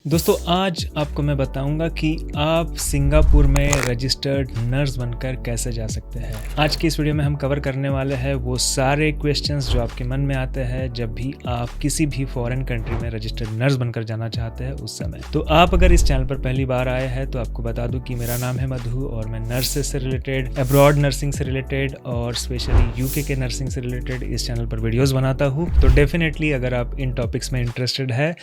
दोस्तों आज आपको मैं बताऊंगा कि आप सिंगापुर में रजिस्टर्ड नर्स बनकर कैसे जा सकते हैं। आज की इस वीडियो में हम कवर करने वाले हैं वो सारे क्वेश्चंस जो आपके मन में आते हैं जब भी आप किसी भी फॉरेन कंट्री में रजिस्टर्ड नर्स बनकर जाना चाहते हैं उस समय। तो आप अगर इस चैनल पर पहली बार आए हैं तो आपको बता दूं कि मेरा नाम है मधु और मैं नर्सेस से रिलेटेड, अब्रॉड नर्सिंग से रिलेटेड और स्पेशली यूके के नर्सिंग से रिलेटेड इस चैनल पर वीडियोज़ बनाता हूँ। तो डेफिनेटली अगर आप इन टॉपिक्स में इंटरेस्टेड है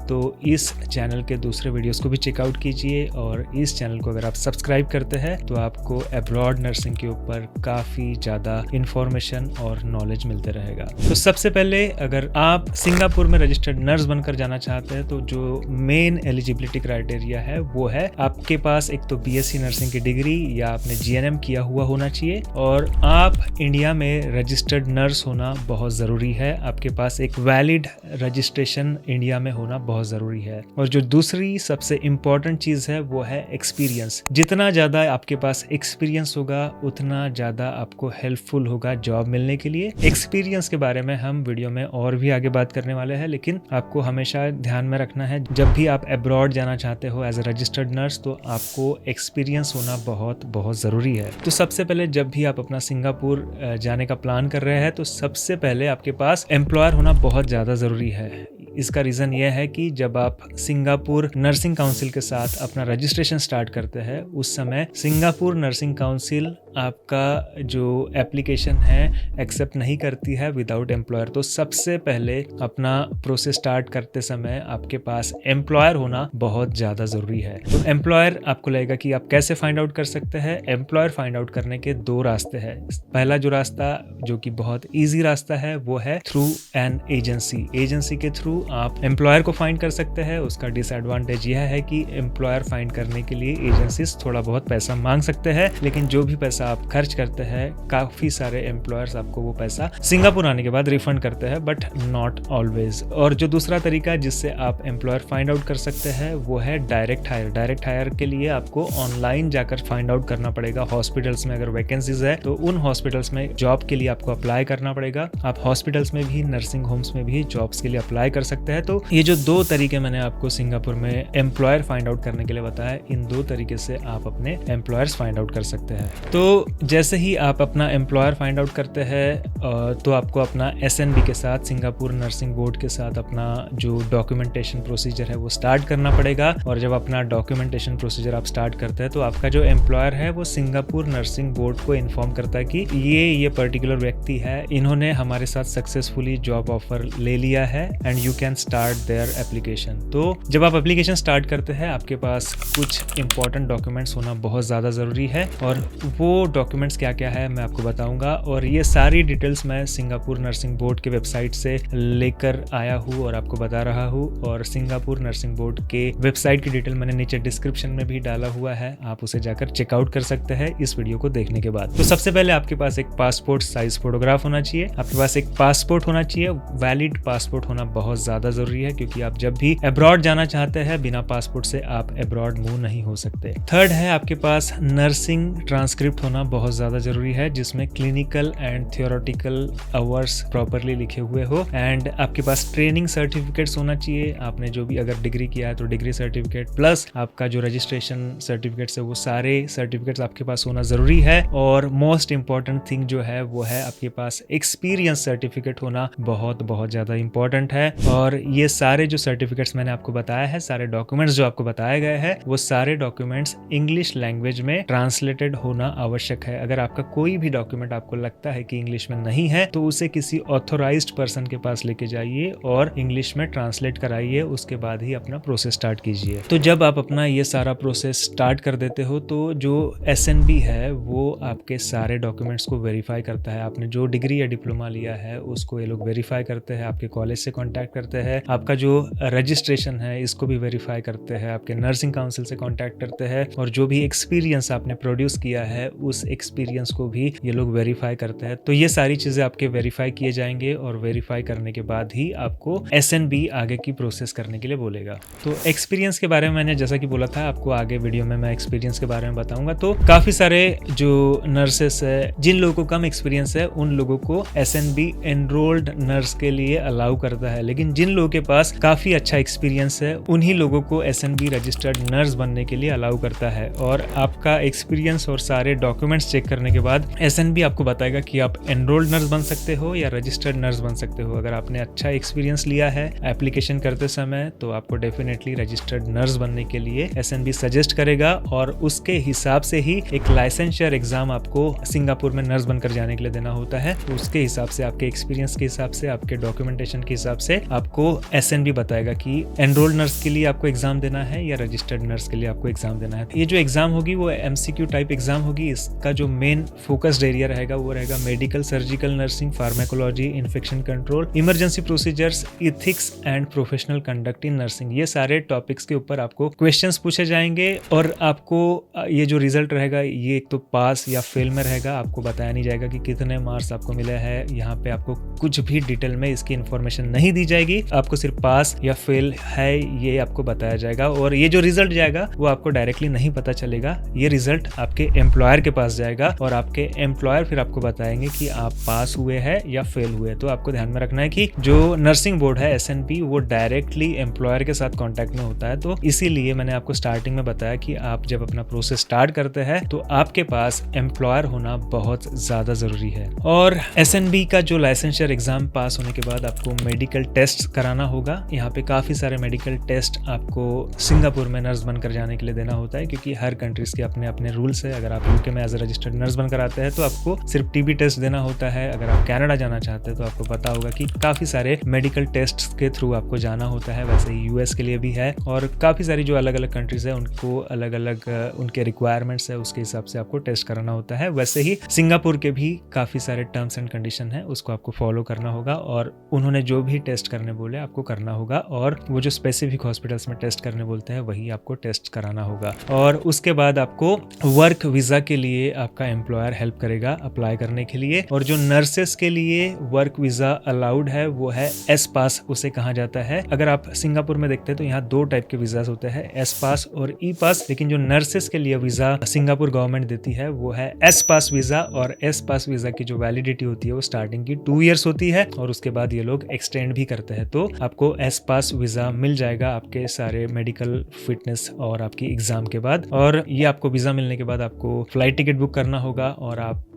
तो इस चैनल के दूसरे वीडियोस को भी चेकआउट कीजिए और इस चैनल को अगर आप सब्सक्राइब करते हैं तो आपको अब्रॉड नर्सिंग के ऊपर काफ़ी ज़्यादा इन्फॉर्मेशन और नॉलेज मिलते रहेगा। तो सबसे पहले अगर आप सिंगापुर में रजिस्टर्ड नर्स बनकर जाना चाहते हैं तो जो मेन एलिजिबिलिटी क्राइटेरिया है वो है आपके पास एक तो बीएससी नर्सिंग की डिग्री या आपने जीएनएम किया हुआ होना चाहिए और आप इंडिया में रजिस्टर्ड नर्स होना बहुत ज़रूरी है। आपके पास एक वैलिड रजिस्ट्रेशन इंडिया में होना बहुत ज़रूरी है। और जो दूसरी सबसे इम्पॉर्टेंट चीज़ है वो है एक्सपीरियंस। जितना ज़्यादा आपके पास एक्सपीरियंस होगा उतना ज़्यादा आपको हेल्पफुल होगा जॉब मिलने के लिए। एक्सपीरियंस के बारे में हम वीडियो में और भी आगे बात करने वाले हैं, लेकिन आपको हमेशा ध्यान में रखना है जब भी आप अब्रॉड जाना चाहते हो एज ए रजिस्टर्ड नर्स तो आपको एक्सपीरियंस होना बहुत ज़रूरी है। तो सबसे पहले जब भी आप अपना सिंगापुर जाने का प्लान कर रहे हैं तो सबसे पहले आपके पास एम्प्लॉयर होना बहुत ज़्यादा ज़रूरी है। इसका रीज़न यह है कि जब आप सिंगापुर नर्सिंग काउंसिल के साथ अपना रजिस्ट्रेशन स्टार्ट करते हैं उस समय सिंगापुर नर्सिंग काउंसिल आपका जो एप्लीकेशन है एक्सेप्ट नहीं करती है विदाउट एम्प्लॉयर। तो सबसे पहले अपना प्रोसेस स्टार्ट करते समय आपके पास एम्प्लॉयर होना बहुत ज़्यादा ज़रूरी है। तो एम्प्लॉयर आपको लगेगा कि आप कैसे फाइंड आउट कर सकते हैं। एम्प्लॉयर फाइंड आउट करने के दो रास्ते हैं। पहला जो रास्ता जो कि बहुत ईजी रास्ता है वो है थ्रू एन एजेंसी। एजेंसी के थ्रू आप एम्प्लॉयर को फाइंड कर सकते हैं। उसका डिसएडवांटेज यह है कि एम्प्लॉयर फाइंड करने के लिए एजेंसीज थोड़ा बहुत पैसा मांग सकते हैं, लेकिन जो भी पैसा आप खर्च करते हैं काफी सारे एम्प्लॉयर्स आपको वो पैसा सिंगापुर आने के बाद रिफंड करते हैं, बट नॉट ऑलवेज। और जो दूसरा तरीका जिससे आप एम्प्लॉयर फाइंड आउट कर सकते हैं वो है डायरेक्ट हायर। डायरेक्ट हायर के लिए आपको ऑनलाइन जाकर फाइंड आउट करना पड़ेगा। हॉस्पिटल्स में अगर वैकेंसीज है तो उन हॉस्पिटल्स में जॉब के लिए आपको अप्लाई करना पड़ेगा। आप हॉस्पिटल्स में भी, नर्सिंग होम्स में भी जॉब्स के लिए अप्लाई कर सकते हैं। तो ये जो दो तरीके मैंने आपको सिंगापुर में एम्प्लॉयर फाइंड आउट करने के लिए बताया, इन दो तरीके से आप अपने एम्प्लॉयर्स फाइंड आउट कर सकते हैं। तो जैसे ही आप अपना एम्प्लॉयर फाइंड आउट करते हैं तो आपको अपना एसएनबी के साथ, सिंगापुर नर्सिंग बोर्ड के साथ अपना जो डॉक्यूमेंटेशन प्रोसीजर है वो स्टार्ट करना पड़ेगा। और जब अपना डॉक्यूमेंटेशन प्रोसीजर आप स्टार्ट करते हैं तो आपका जो एम्प्लॉयर है वो सिंगापुर नर्सिंग बोर्ड को इन्फॉर्म करता है कि ये पर्टिकुलर व्यक्ति है, इन्होंने हमारे साथ सक्सेसफुली जॉब ऑफर ले लिया है and you can start their application. तो जब आप एप्लीकेशन स्टार्ट करते हैं आपके पास कुछ इंपॉर्टेंट डॉक्यूमेंट्स होना बहुत ज़्यादा ज़रूरी है और वो डॉक्यूमेंट्स क्या क्या है मैं आपको बताऊंगा। और ये सारी डिटेल्स मैं सिंगापुर नर्सिंग बोर्ड के वेबसाइट से लेकर आया हूँ और आपको बता रहा हूँ। और सिंगापुर नर्सिंग बोर्ड के वेबसाइट की डिटेल मैंने नीचे डिस्क्रिप्शन में भी डाला हुआ है, आप उसे जाकर चेकआउट कर सकते हैं इस वीडियो को देखने के बाद। तो सबसे पहले आपके पास एक पासपोर्ट साइज फोटोग्राफ होना चाहिए। आपके पास एक पासपोर्ट होना चाहिए। वैलिड पासपोर्ट होना बहुत ज़्यादा ज़रूरी है क्योंकि आप जब भी अब्रॉड जाना चाहते हैं बिना पासपोर्ट से आप अब्रॉड मूव नहीं हो सकते। थर्ड है आपके पास नर्सिंग ट्रांसक्रिप्ट होना बहुत ज़्यादा ज़रूरी है जिसमें clinical and theoretical hours properly लिखे हुए हो। एंड आपके पास ट्रेनिंग सर्टिफिकेट्स होना चाहिए। आपने जो भी अगर डिग्री किया है तो डिग्री सर्टिफिकेट प्लस आपका जो रजिस्ट्रेशन सर्टिफिकेट्स है वो सारे सर्टिफिकेट्स आपके पास होना ज़रूरी है। और मोस्ट इंपॉर्टेंट थिंग जो है वो है आपके पास एक्सपीरियंस सर्टिफिकेट होना बहुत ज़्यादा इंपॉर्टेंट है। और ये सारे जो सर्टिफिकेट्स मैंने आपको बताया है, सारे डॉक्यूमेंट्स जो आपको बताए गए हैं वो सारे डॉक्यूमेंट्स इंग्लिश लैंग्वेज में ट्रांसलेटेड होना आवश्यक है। अगर आपका कोई भी डॉक्यूमेंट आपको लगता है कि इंग्लिश में नहीं है तो उसे किसी ऑथोराइज्ड पर्सन के पास लेके जाइए और इंग्लिश में ट्रांसलेट कराइए, उसके बाद ही अपना प्रोसेस स्टार्ट कीजिए। तो जब आप अपना ये सारा प्रोसेस स्टार्ट कर देते हो तो जो एसएनबी है वो आपके सारे डॉक्यूमेंट्स को वेरीफाई करता है। आपने जो डिग्री या डिप्लोमा लिया है उसको ये लोग वेरीफाई करते हैं, आपके कॉलेज से कॉन्टैक्ट करते हैं, आपका जो रजिस्ट्रेशन है इसको भी वेरीफाई करते हैं, आपके नर्सिंग काउंसिल से कॉन्टैक्ट करते हैं और जो भी एक्सपीरियंस आपने प्रोड्यूस किया है उस एक्सपीरियंस को भी ये लोग वेरीफाई करते हैं। तो ये सारी चीजें आपके वेरीफाई किए जाएंगे और वेरीफाई करने के बाद ही आपको SNB आगे की प्रोसेस करने के लिए बोलेगा। तो एक्सपीरियंस के बारे में मैंने जैसा कि बोला था, आपको आगे वीडियो में मैं एक्सपीरियंस के बारे में बताऊंगा। तो काफी सारे जो नर्सेस है, जिन लोगों को कम एक्सपीरियंस है, उन लोगों को SNB एनरोल्ड नर्स के लिए अलाउ करता है, लेकिन जिन लोगों के पास काफी अच्छा एक्सपीरियंस है उन्हीं लोगों को SNB रजिस्टर्ड नर्स बनने के लिए अलाउ करता है। और आपका एक्सपीरियंस और सारे डॉक्यूमेंट्स चेक करने के बाद SNB आपको बताएगा कि आप एनरोल्ड नर्स बन सकते हो या रजिस्टर्ड नर्स बन सकते हो। अगर आपने अच्छा एक्सपीरियंस लिया है एप्लीकेशन करते समय तो आपको डेफिनेटली रजिस्टर्ड नर्स बनने के लिए SNB सजेस्ट करेगा, और उसके हिसाब से ही एक लाइसेंसर एग्जाम आपको सिंगापुर में नर्स बनकर जाने के लिए देना होता है। तो उसके हिसाब से, आपके एक्सपीरियंस के हिसाब से, आपके डॉक्यूमेंटेशन के हिसाब से आपको SNB बताएगा कि एनरोल्ड नर्स के लिए आपको एग्जाम देना है या रजिस्टर्ड नर्स के लिए आपको एग्जाम देना है। ये जो एग्जाम होगी वो MCQ टाइप एग्जाम होगी। इसका जो मेन फोकस्ड एरिया रहेगा वो रहेगा medical, surgical nursing, pharmacology, infection control, emergency procedures, ethics and professional conduct in nursing. ये सारे टॉपिक्स के ऊपर आपको क्वेश्चंस पूछे जाएंगे और आपको ये जो रिजल्ट रहेगा ये एक तो पास या फेल में रहेगा। आपको बताया नहीं जाएगा कि कितने मार्क्स आपको मिले हैं, यहाँ पे आपको कुछ भी डिटेल में इसकी इन्फॉर्मेशन नहीं दी जाएगी। आपको सिर्फ पास या फेल है ये आपको बताया जाएगा, और ये जो रिजल्ट जाएगा वो आपको डायरेक्टली नहीं पता चलेगा। ये रिजल्ट आपके एम्प्लॉयर के पास जाएगा और आपके एम्प्लॉयर फिर आपको बताएंगे कि आप पास हुए हैं या फेल हुए। तो आपको ध्यान में रखना है कि जो नर्सिंग बोर्ड है SNB वो डायरेक्टली एम्प्लॉयर के साथ कॉन्टेक्ट में होता है। तो इसीलिए मैंने आपको स्टार्टिंग में बताया कि आप जब अपना प्रोसेस स्टार्ट करते हैं तो आपके पास एम्प्लॉयर होना बहुत ज्यादा जरूरी है। और SNB का जो लाइसेंसर एग्जाम पास होने के बाद आपको मेडिकल टेस्ट कराना होगा। यहाँ पे काफी सारे मेडिकल टेस्ट आपको सिंगापुर में नर्स बनकर जाने के लिए देना होता है, क्योंकि हर कंट्रीज के अपने अपने रूल्स है। अगर आप UK में एज ए रजिस्टर्ड नर्स बनकर आते हैं तो आपको सिर्फ TB टेस्ट देना होता है। अगर आप कनाडा जाना चाहते हैं तो आपको पता होगा कि काफी सारे मेडिकल टेस्ट के थ्रू आपको जाना होता है। वैसे ही US के लिए भी है, और काफी सारी जो अलग अलग कंट्रीज है उनको अलग अलग उनके रिक्वायरमेंट्स है, उसके हिसाब से आपको टेस्ट कराना होता है। वैसे ही सिंगापुर के भी काफी सारे टर्म्स एंड कंडीशन है, उसको आपको फॉलो करना होगा, और उन्होंने जो भी टेस्ट करने बोले आपको करना होगा, और वो जो स्पेसिफिक हॉस्पिटल्स में टेस्ट करने बोलते हैं वही आपको टेस्ट कराना होगा। और उसके बाद आपको वर्क वीजा के लिए आपका एम्प्लॉयर हेल्प करेगा अप्लाई करने के लिए। और जो नर्सेस के लिए वर्क वीजा अलाउड है वो है S पास, उसे कहा जाता है। अगर आप सिंगापुर में देखते हैं तो यहाँ 2 टाइप के वीजा होते हैं, S पास और E पास, लेकिन जो नर्सेस के लिए वीजा सिंगापुर गवर्नमेंट देती है वो है S पास वीजा। और S पास वीजा की जो वैलिडिटी होती है वो स्टार्टिंग की 2 इयर्स होती है, और उसके बाद ये लोग एक्सटेंड भी करते हैं। तो आपको S पास वीजा मिल जाएगा आपके सारे मेडिकल फिटनेस और आपकी एग्जाम के बाद। और ये आपको वीजा मिलने के बाद आपको फ्लाइट टिकट बुक करना होगा, और आपको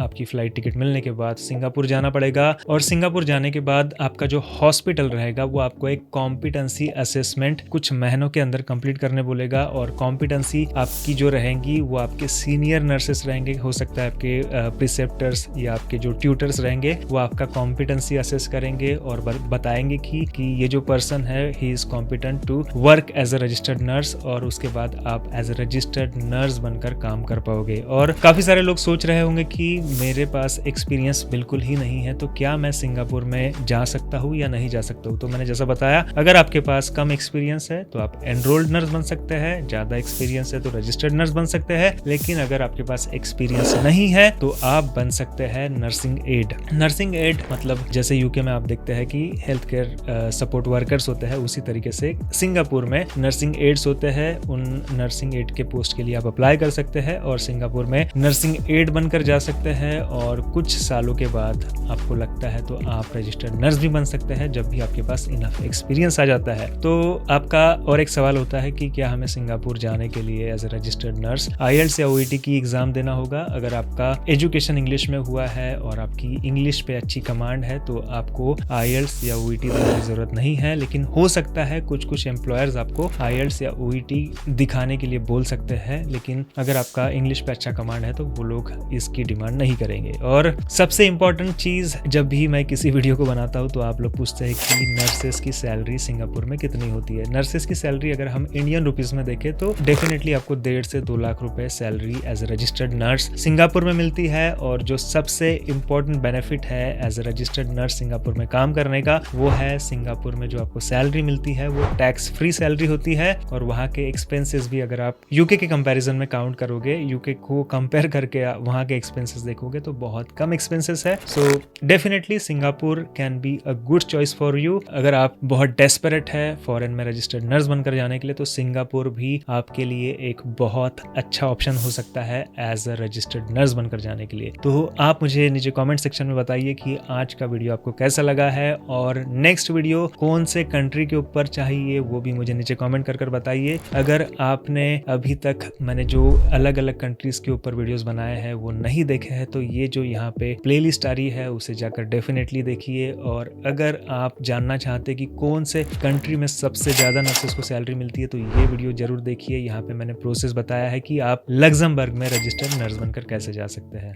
आपकी फ्लाइट टिकट मिलने के बाद सिंगापुर जाना पड़ेगा। और सिंगापुर जाने के बाद आपका जो हॉस्पिटल रहेगा वो आपको एक कॉम्पिटेंसी असेसमेंट कुछ महीनों के अंदर कंप्लीट करने बोलेगा। और कॉम्पिटेंसी आपकी जो रहेंगी वो आपके सीनियर नर्सेस रहेंगे, हो सकता है आपके प्रिसेप्टर्स या आपके जो ट्यूटर्स रहेंगे वो आपका कॉम्पिटेंसी असेस करेंगे और बताएंगे कि ये जो पर्सन है he is competent to work as a registered nurse, और उसके बाद आप एज अ रजिस्टर्ड नर्स बनकर काम कर पाओगे। और काफी सारे लोग सोच रहे होंगे कि मेरे पास एक्सपीरियंस बिल्कुल ही नहीं है, तो क्या मैं सिंगापुर में जा सकता हूँ या नहीं जा सकता हूँ। तो मैंने जैसा बताया, अगर आपके पास कम एक्सपीरियंस है तो आप एनरोल्ड नर्स बन सकते हैं, ज्यादा एक्सपीरियंस है तो रजिस्टर्ड नर्स बन सकते हैं, लेकिन अगर आपके पास एक्सपीरियंस नहीं है तो आप बन सकते हैं नर्सिंग एड। नर्सिंग एड मतलब जैसे UK में आप देखते हैं कि हेल्थ केयर सपोर्ट वर्कर्स होते हैं, उसी तरीके से सिंगापुर में नर्सिंग एड्स होते हैं। उन नर्सिंग एड के पोस्ट के लिए आप अप्लाई कर सकते हैं और सिंगापुर में नर्सिंग एड बनकर जा सकते हैं, और कुछ सालों के बाद आपको लगता है तो आप रजिस्टर्ड नर्स भी बन सकते हैं जब भी आपके पास इनफ एक्सपीरियंस आ जाता है। तो आपका और एक सवाल होता है कि क्या हमें सिंगापुर जाने के लिए as a registered nurse IELTS या OET की एग्जाम देना होगा। अगर आपका एजुकेशन इंग्लिश में हुआ है और आपकी इंग्लिश पे अच्छी कमांड है तो आपको IELTS या OET देने की जरूरत नहीं है, लेकिन हो सकता है कुछ एम्प्लॉयर्स आपको IELTS या OET दिखाने के लिए बोल सकते हैं। लेकिन अगर आपका इंग्लिश पे अच्छा कमांड है तो वो लोग इसकी डिमांड नहीं करेंगे। और सबसे इम्पोर्टेंट चीज़, जब भी मैं किसी वीडियो को बनाता हूँ तो आप लोग पूछते हैं कि नर्सेस की सैलरी सिंगापुर में कितनी होती है। नर्सेस की सैलरी अगर हम इंडियन रुपीज़ में देखें तो डेफिनेटली आपको 1.5 से 2 लाख रुपए salary as a registered nurse Singapore में मिलती है। और जो सबसे इम्पोर्टेंट बेनिफिट है as a registered nurse Singapore में काम करने का, वो है सिंगापुर में जो आपको सैलरी मिलती है वो टैक्स फ्री सैलरी होती है। और वहाँ के एक्सपेंसेस भी अगर आप यूके के कंपैरिजन में काउंट करोगे, यूके को कंपेयर करके वहाँ के एक्सपेंसेस देखोगे तो बहुत कम एक्सपेंसेस है। So definitely Singapore can be a good choice for you. अगर आप बहुत डेस्परेट है फॉरेन में रजिस्टर्ड नर्स बनकर जाने के लिए तो सिंगापुर भी आपके लिए एक बहुत अच्छा ऑप्शन हो सकता है एज अ रजिस्टर्ड नर्स बनकर जाने के लिए। तो आप मुझे नीचे कमेंट सेक्शन में बताइए कि आज का वीडियो आपको कैसा लगा है, और नेक्स्ट वीडियो कौन से कंट्री के ऊपर चाहिए वो भी मुझे नीचे कमेंट कर बताइए। अगर आपने अभी तक मैंने जो अलग अलग कंट्रीज के ऊपर वीडियोस बनाए हैं वो नहीं देखे हैं तो ये जो यहाँ पे प्लेलिस्ट आ रही है उसे जाकर डेफिनेटली देखिए। और अगर आप जानना चाहते कि कौन से कंट्री में सबसे ज्यादा नर्सेस को सैलरी मिलती है तो ये वीडियो जरूर देखिए। यहाँ पे मैंने प्रोसेस बताया है कि आप लग्जमबर्ग में रजिस्टर्ड नर्स बनकर कैसे जा सकते हैं।